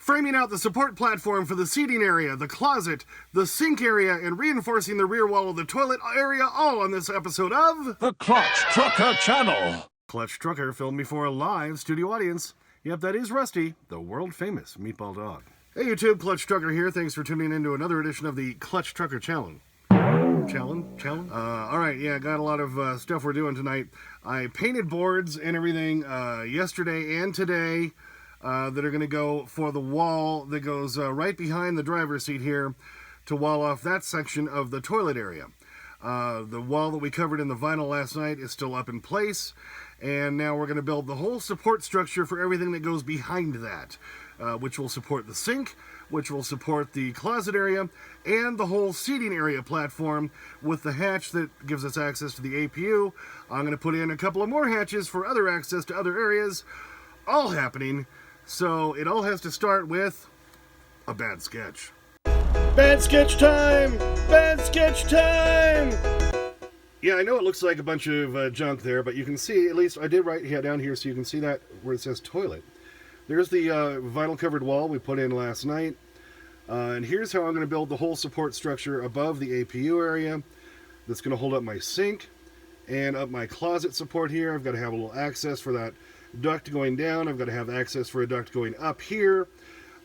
Framing out the support platform for the seating area, the closet, the sink area, and reinforcing the rear wall of the toilet area, all on this episode of The Clutch Trucker Channel. Clutch Trucker filmed before a live studio audience. Yep, that is Rusty, the world-famous meatball dog. Hey YouTube, Clutch Trucker here. Thanks for tuning in to another edition of the Clutch Trucker Challenge. Alright, yeah, got a lot of stuff we're doing tonight. I painted boards and everything yesterday and today that are going to go for the wall that goes right behind the driver's seat here to wall off that section of the toilet area. The wall that we covered in the vinyl last night is still up in place, and now we're going to build the whole support structure for everything that goes behind that, which will support the sink, which will support the closet area, and the whole seating area platform with the hatch that gives us access to the APU. I'm going to put in a couple of more hatches for other access to other areas, all happening. So it all has to start with a bad sketch. Bad sketch time! Bad sketch time! Yeah, I know it looks like a bunch of junk there, but you can see, at least I did right here down here, so you can see that where it says toilet. There's the vinyl covered wall we put in last night. And here's how I'm going to build the whole support structure above the APU area. That's going to hold up my sink and up my closet support here. I've got to have a little access for that duct going down. I've got to have access for a duct going up here.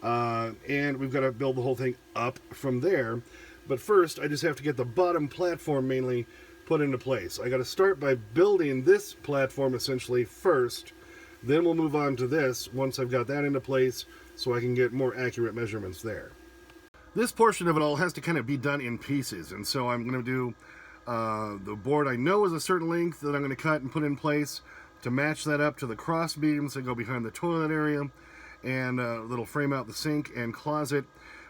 And we've got to build the whole thing up from there. But first, I just have to get the bottom platform mainly put into place. I got to start by building this platform essentially first. Then we'll move on to this once I've got that into place so I can get more accurate measurements there. This portion of it all has to kind of be done in pieces, and so I'm going to do the board I know is a certain length that I'm going to cut and put in place to match that up to the cross beams that go behind the toilet area, and that'll frame out the sink and closet.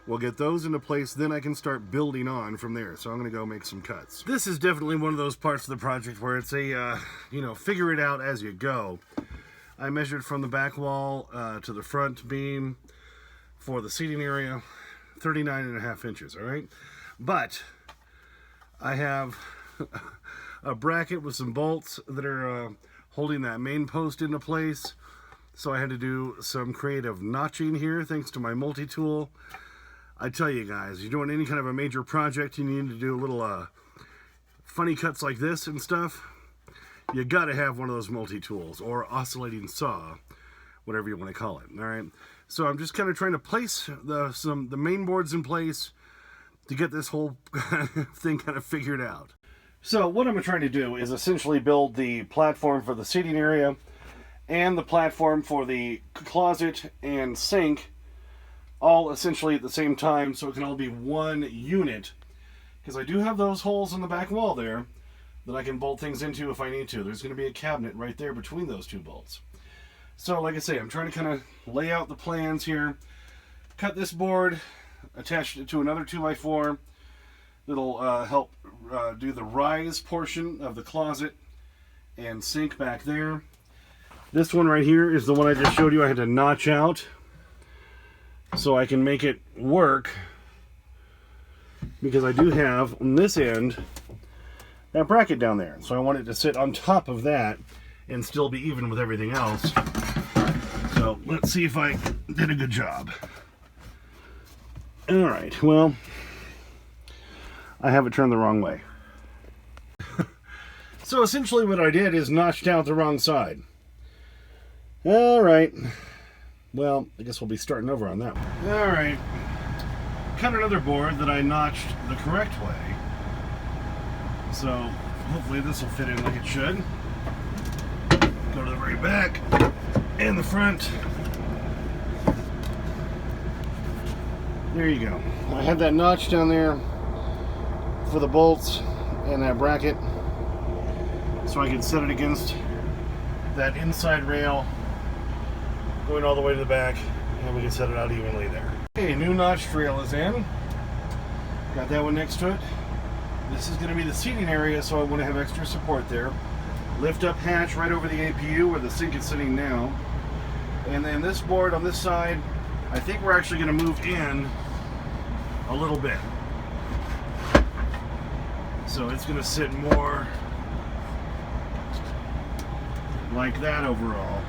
We'll get those into place, then I can start building on from there. So I'm going to go make some cuts. This is definitely one of those parts of the project where it's a, figure it out as you go. I measured from the back wall to the front beam for the seating area, 39.5 inches, all right? But I have a bracket with some bolts that are holding that main post into place. So I had to do some creative notching here thanks to my multi-tool. I tell you guys, you're doing any kind of a major project, you need to do little funny cuts like this and stuff. You gotta have one of those multi-tools or oscillating saw, whatever you want to call it. All right. So I'm just kind of trying to place the main boards in place to get this whole thing kind of figured out. So what I'm trying to do is essentially build the platform for the seating area and the platform for the closet and sink, all essentially at the same time, so it can all be one unit. Because I do have those holes in the back wall there that I can bolt things into if I need to. There's going to be a cabinet right there between those two bolts. So like I say, I'm trying to kind of lay out the plans here. Cut this board, attach it to another 2x4 that'll help do the rise portion of the closet and sink back there. This one right here is the one I just showed you I had to notch out so I can make it work, because I do have on this end that bracket down there. So I want it to sit on top of that and still be even with everything else. So let's see if I did a good job. All right, well, I have it turned the wrong way. So essentially what I did is notched out the wrong side. All right, well, I guess we'll be starting over on that one. All right, cut another board that I notched the correct way. So hopefully this will fit in like it should. Go to the very back and the front. There you go. I had that notch down there for the bolts and that bracket, so I could set it against that inside rail going all the way to the back, and we can set it out evenly there. Okay, new notched rail is in. Got that one next to it. This is going to be the seating area, so I want to have extra support there. Lift up hatch right over the APU where the sink is sitting now. And then this board on this side, I think we're actually going to move in a little bit. So it's going to sit more like that overall.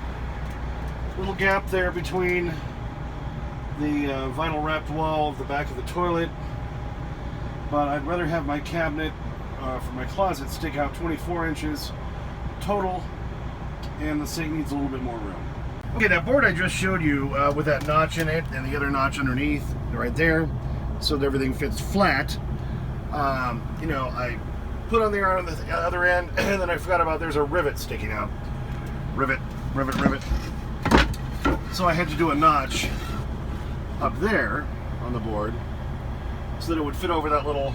Little gap there between the vinyl wrapped wall of the back of the toilet, but I'd rather have my cabinet for my closet stick out 24 inches total, and the sink needs a little bit more room. Okay, that board I just showed you with that notch in it and the other notch underneath right there, so that everything fits flat. You know, I put on there on the other end, and then I forgot about there's a rivet sticking out. Rivet. So I had to do a notch up there on the board so that it would fit over that little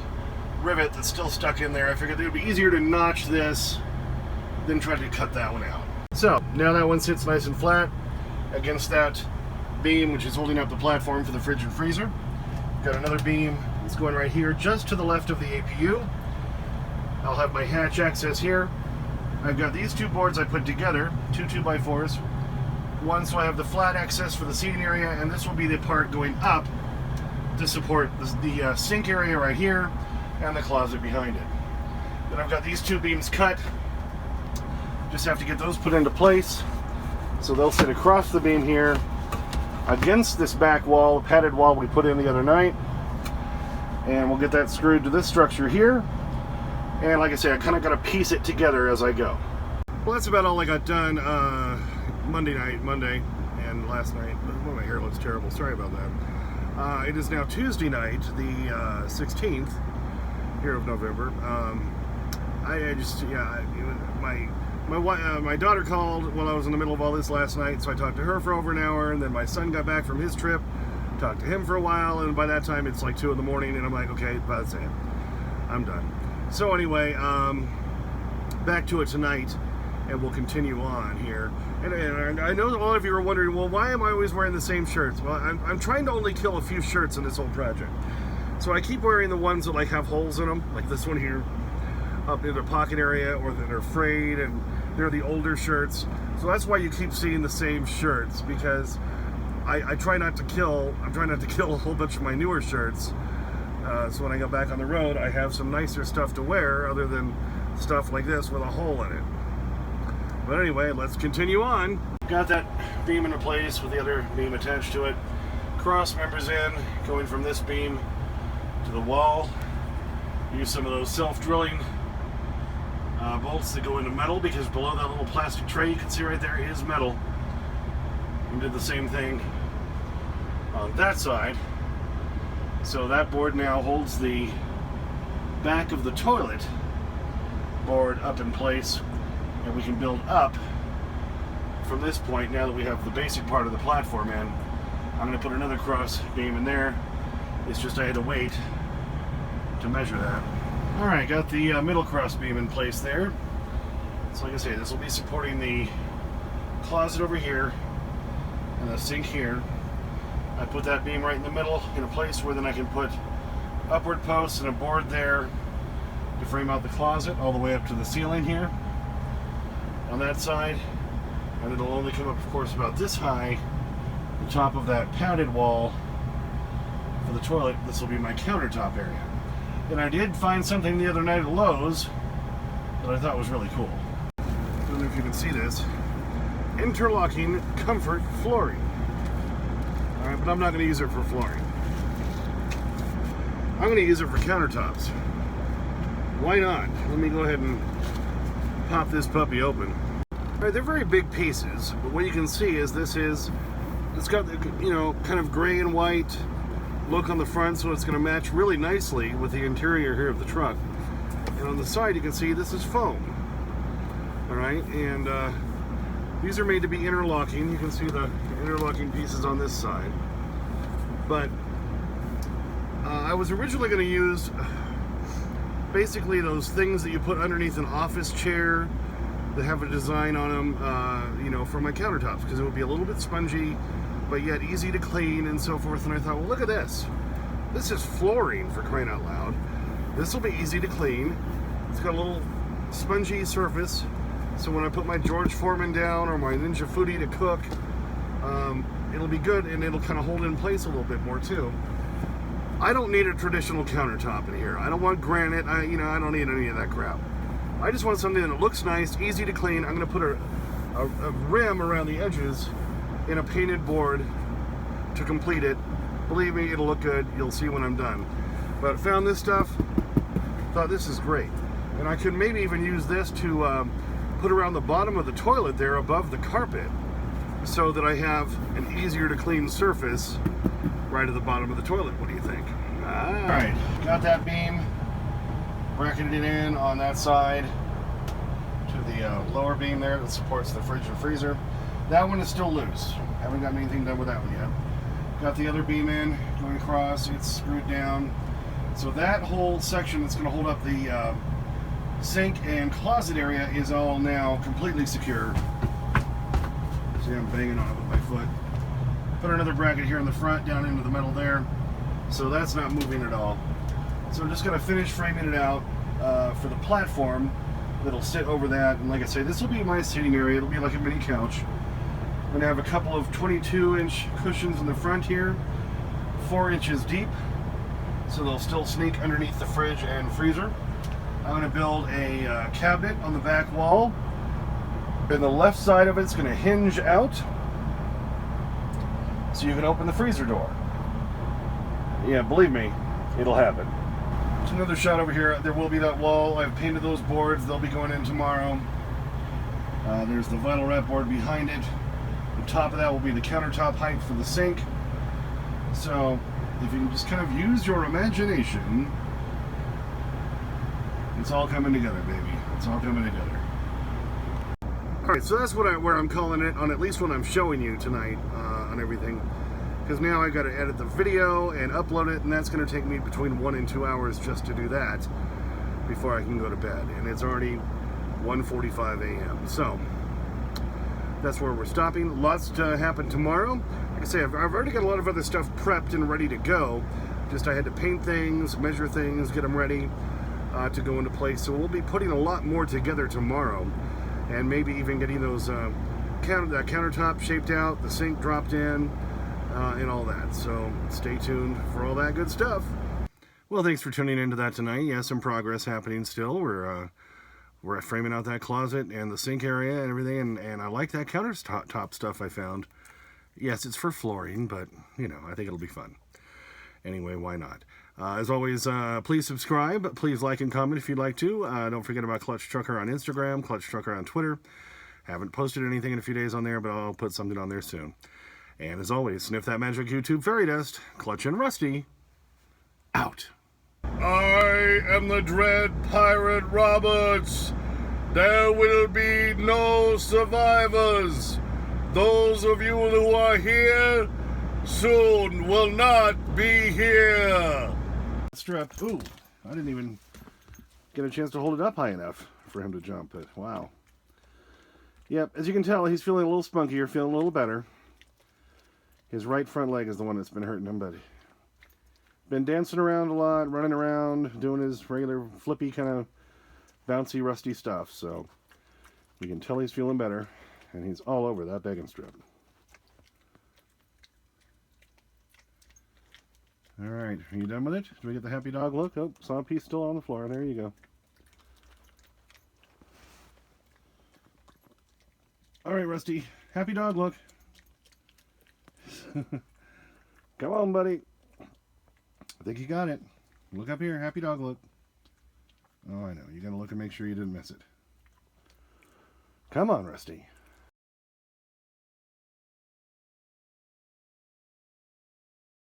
rivet that's still stuck in there. I figured it would be easier to notch this than try to cut that one out. So now that one sits nice and flat against that beam which is holding up the platform for the fridge and freezer. Got another beam that's going right here just to the left of the APU. I'll have my hatch access here. I've got these two boards I put together, two 2x4s. One so I have the flat access for the seating area, and this will be the part going up to support the sink area right here and the closet behind it. Then I've got these two beams cut. Just have to get those put into place. So they'll sit across the beam here against this back wall, padded wall we put in the other night. And we'll get that screwed to this structure here. And like I say, I kind of got to piece it together as I go. Well, that's about all I got done Monday, and last night. Oh, my hair looks terrible. Sorry about that. It is now Tuesday night, the 16th here of November. My daughter called while I was in the middle of all this last night, so I talked to her for over an hour, and then my son got back from his trip, talked to him for a while, and by that time it's like 2 in the morning, and I'm like, okay, that's it. I'm done. So anyway, back to it tonight, and we'll continue on here. And I know all of you are wondering, well, why am I always wearing the same shirts? Well, I'm trying to only kill a few shirts in this whole project. So I keep wearing the ones that like have holes in them, like this one here, up in the pocket area, or that are frayed, and they're the older shirts. So that's why you keep seeing the same shirts, because I'm trying not to kill a whole bunch of my newer shirts. So when I go back on the road, I have some nicer stuff to wear other than stuff like this with a hole in it. But anyway, let's continue on. Got that beam into place with the other beam attached to it. Cross members in, going from this beam to the wall. Use some of those self-drilling bolts that go into metal, because below that little plastic tray you can see right there is metal. And did the same thing on that side. So that board now holds the back of the toilet board up in place, and we can build up from this point now that we have the basic part of the platform in. I'm going to put another cross beam in there. It's just I had to wait to measure that. Alright, got the middle cross beam in place there. So like I say, this will be supporting the closet over here and the sink here. I put that beam right in the middle in a place where then I can put upward posts and a board there to frame out the closet all the way up to the ceiling here on that side. And it'll only come up, of course, about this high, the top of that padded wall for the toilet. This will be my countertop area. And I did find something the other night at Lowe's that I thought was really cool. I don't know if you can see this. Interlocking comfort flooring. Alright, but I'm not going to use it for flooring. I'm going to use it for countertops. Why not? Let me go ahead and pop this puppy open. Alright, they're very big pieces, but what you can see is it's got the, kind of gray and white look on the front, so it's going to match really nicely with the interior here of the truck. And on the side you can see this is foam. Alright, and these are made to be interlocking. You can see the interlocking pieces on this side. But I was originally going to use basically those things that you put underneath an office chair that have a design on them, for my countertops, because it would be a little bit spongy, but yet easy to clean and so forth. And I thought, well, look at this. This is flooring, for crying out loud. This will be easy to clean. It's got a little spongy surface, so when I put my George Foreman down or my Ninja Foodie to cook, it'll be good, and it'll kind of hold it in place a little bit more too. I don't need a traditional countertop in here. I don't want granite. I don't need any of that crap. I just want something that looks nice, easy to clean. I'm going to put a rim around the edges in a painted board to complete it. Believe me, it'll look good. You'll see when I'm done. But found this stuff, thought this is great. And I could maybe even use this to put around the bottom of the toilet there above the carpet, so that I have an easier to clean surface right at the bottom of the toilet. What do you think? Alright, got that beam, bracketed it in on that side to the lower beam there that supports the fridge and freezer. That one is still loose. Haven't gotten anything done with that one yet. Got the other beam in, going across, it's screwed down. So that whole section that's going to hold up the sink and closet area is all now completely secure. See, I'm banging on it with my foot. Put another bracket here in the front, down into the metal there. So that's not moving at all. So I'm just going to finish framing it out for the platform that'll sit over that. And like I say, this will be my seating area. It'll be like a mini couch. I'm going to have a couple of 22-inch cushions in the front here, 4 inches deep, so they'll still sneak underneath the fridge and freezer. I'm going to build a cabinet on the back wall, and the left side of it's going to hinge out so you can open the freezer door. Yeah, believe me, it'll happen. There's another shot over here. There will be that wall. I've painted those boards. They'll be going in tomorrow. There's the vinyl wrap board behind it. On top of that will be the countertop height for the sink. So if you can just kind of use your imagination, it's all coming together, baby. It's all coming together. Alright, so that's where I'm calling it, on at least what I'm showing you tonight on everything. Because now I got to edit the video and upload it, and that's going to take me between 1 and 2 hours just to do that before I can go to bed. And it's already 1:45 a.m. So that's where we're stopping. Lots to happen tomorrow. Like I say, I've already got a lot of other stuff prepped and ready to go. Just I had to paint things, measure things, get them ready to go into place. So we'll be putting a lot more together tomorrow, and maybe even getting those that countertop shaped out, the sink dropped in, and all that. So stay tuned for all that good stuff. Well, thanks for tuning into that tonight. Yeah, some progress happening still. We're framing out that closet and the sink area and everything, and I like that countertop stuff I found. Yes, it's for flooring, but, you know, I think it'll be fun. Anyway, why not? As always, please subscribe. Please like and comment if you'd like to. Don't forget about Clutch Trucker on Instagram, Clutch Trucker on Twitter. Haven't posted anything in a few days on there, but I'll put something on there soon. And as always, sniff that magic YouTube fairy dust. Clutch and Rusty, out. I am the dread pirate Roberts. There will be no survivors. Those of you who are here soon will not be here. Strap. Ooh, I didn't even get a chance to hold it up high enough for him to jump, but wow. Yep, as you can tell, he's feeling a little spunkier, feeling a little better. His right front leg is the one that's been hurting him, but been dancing around a lot, running around, doing his regular flippy kind of bouncy, rusty stuff. So you can tell he's feeling better, and he's all over that begging strip. All right, are you done with it? Do we get the happy dog look? Oh, saw a piece still on the floor. There you go. All right, Rusty, happy dog look. Come on, buddy. I think you got it. Look up here. Happy dog look. Oh, I know. You got to look and make sure you didn't miss it. Come on, Rusty.